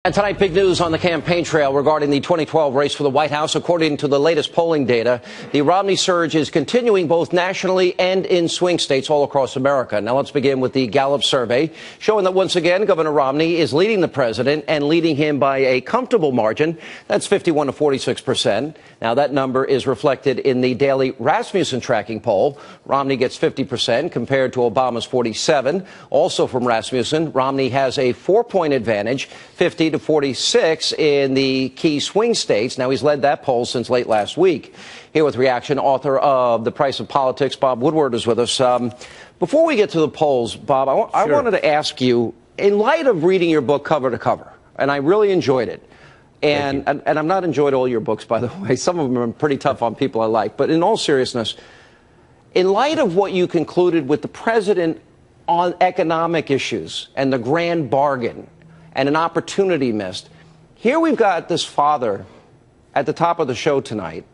And tonight, big news on the campaign trail regarding the 2012 race for the White House. According to the latest polling data, the Romney surge is continuing both nationally and in swing states all across America. Now, let's begin with the Gallup survey, showing that once again, Governor Romney is leading the president and leading him by a comfortable margin. That's 51 to 46%. Now, that number is reflected in the daily Rasmussen tracking poll. Romney gets 50% compared to Obama's 47. Also from Rasmussen, Romney has a 4-point advantage, 50 to 46 in the key swing states. Now, he's led that poll since late last week. Here with reaction, author of The Price of Politics, Bob Woodward, is with us. Before we get to the polls, Bob, I wanted to ask you, in light of reading your book cover to cover, and I really enjoyed it, and I've not enjoyed all your books, by the way. Some of them are pretty tough on people I like. But in all seriousness, in light of what you concluded with the president on economic issues and the grand bargain, and an opportunity missed. Here we've got this father at the top of the show tonight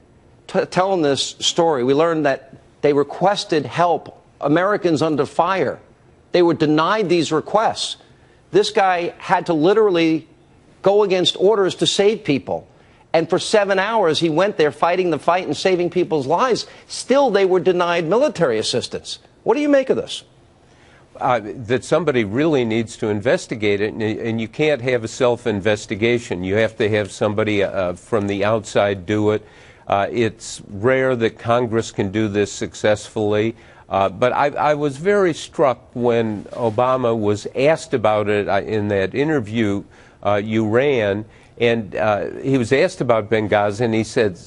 telling this story. We learned that they requested help, Americans under fire. They were denied these requests. This guy had to literally go against orders to save people. And for 7 hours, he went there fighting the fight and saving people's lives. Still, they were denied military assistance. What do you make of this? That somebody really needs to investigate it, and you can't have a self-investigation. You have to have somebody from the outside do it. It's rare that Congress can do this successfully, but I was very struck when Obama was asked about it in that interview you ran, and he was asked about Benghazi, and he said,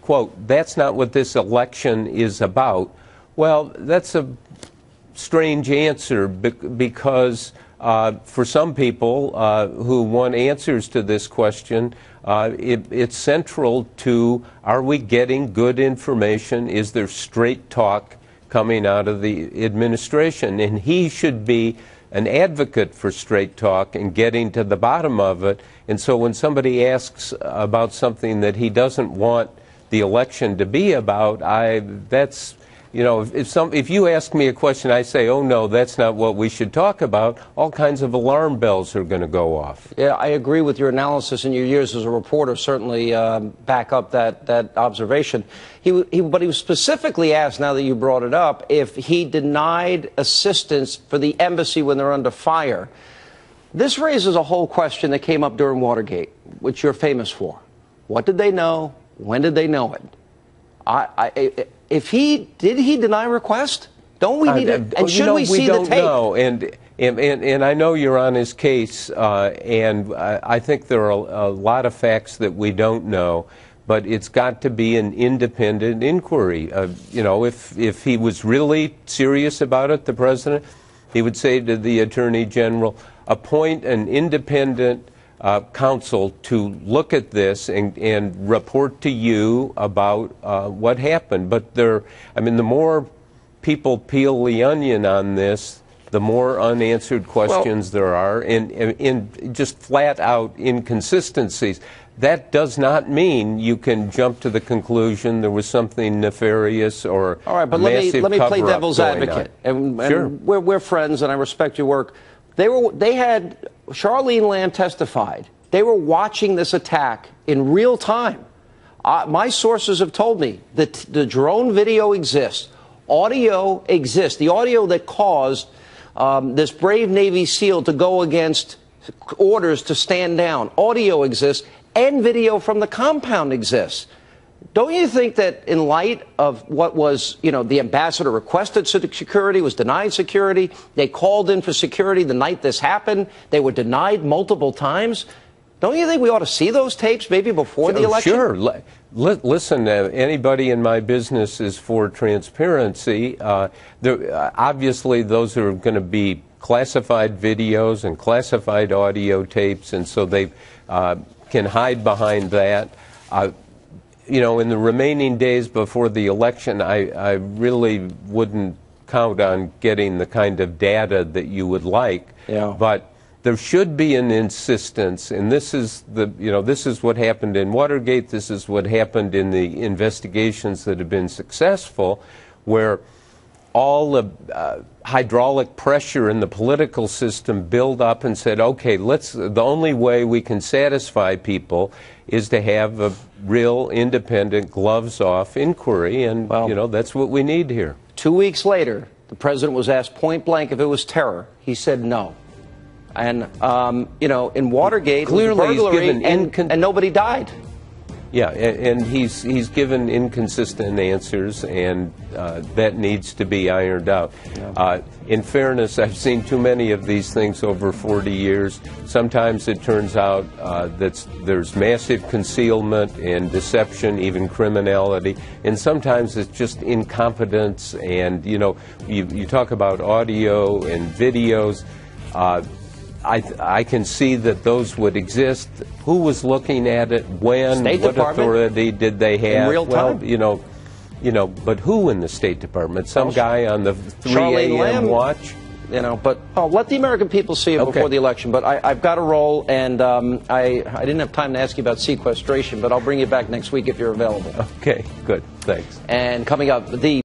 quote, "That's not what this election is about." Well, that's a strange answer because for some people who want answers to this question, it's central to, are we getting good information? Is there straight talk coming out of the administration? And he should be an advocate for straight talk and getting to the bottom of it. And so when somebody asks about something that he doesn't want the election to be about, that's, you know, if you ask me a question, I say, oh, no, that's not what we should talk about, all kinds of alarm bells are going to go off. Yeah, I agree with your analysis, and your years as a reporter certainly back up that observation. But he was specifically asked, now that you brought it up, if he denied assistance for the embassy when they're under fire. This raises a whole question that came up during Watergate, which you're famous for. What did they know? When did they know it? Did he deny request? Don't we need to, and should we see the tape? Know. And I know you're on his case, and I think there are a lot of facts that we don't know, but it's got to be an independent inquiry. You know, if he was really serious about it, the president, he would say to the Attorney General, appoint an independent counsel to look at this and report to you about what happened. But the more people peel the onion on this, the more unanswered questions there are, and just flat out inconsistencies. That does not mean you can jump to the conclusion there was something nefarious or all right, but let me play devil's advocate. And sure. We're friends, and I respect your work. They had Charlene Lamb testified. They were watching this attack in real time. My sources have told me that the drone video exists. Audio exists. The audio that caused this brave Navy SEAL to go against orders to stand down. Audio exists, and video from the compound exists. Don't you think that in light of what was, you know, the ambassador requested security, was denied security, they called in for security the night this happened, they were denied multiple times? Don't you think we ought to see those tapes maybe before the election? Sure. Listen, anybody in my business is for transparency. Obviously, those are going to be classified videos and classified audio tapes, and so they can hide behind that. You know, in the remaining days before the election, I really wouldn't count on getting the kind of data that you would like. Yeah. But there should be an insistence, and this is what happened in Watergate. This is what happened in the investigations that have been successful, where all the hydraulic pressure in the political system build up and said, okay, the only way we can satisfy people is to have a real independent, gloves-off inquiry, and well, that's what we need here. 2 weeks later, the president was asked point blank if it was terror. He said no. And, in Watergate, clearly burglary, and nobody died. Yeah, and he's given inconsistent answers, and that needs to be ironed out. Yeah. In fairness, I've seen too many of these things over 40 years. Sometimes it turns out that there's massive concealment and deception, even criminality, and sometimes it's just incompetence. And, you talk about audio and videos. I can see that those would exist. Who was looking at it? When? State what Department, authority did they have? in real time. Well, but who in the State Department? Some guy on the 3 a.m. watch? But let the American people see it before the election. But I've got to roll, and I didn't have time to ask you about sequestration, but I'll bring you back next week if you're available. Okay, good. Thanks. And coming up, the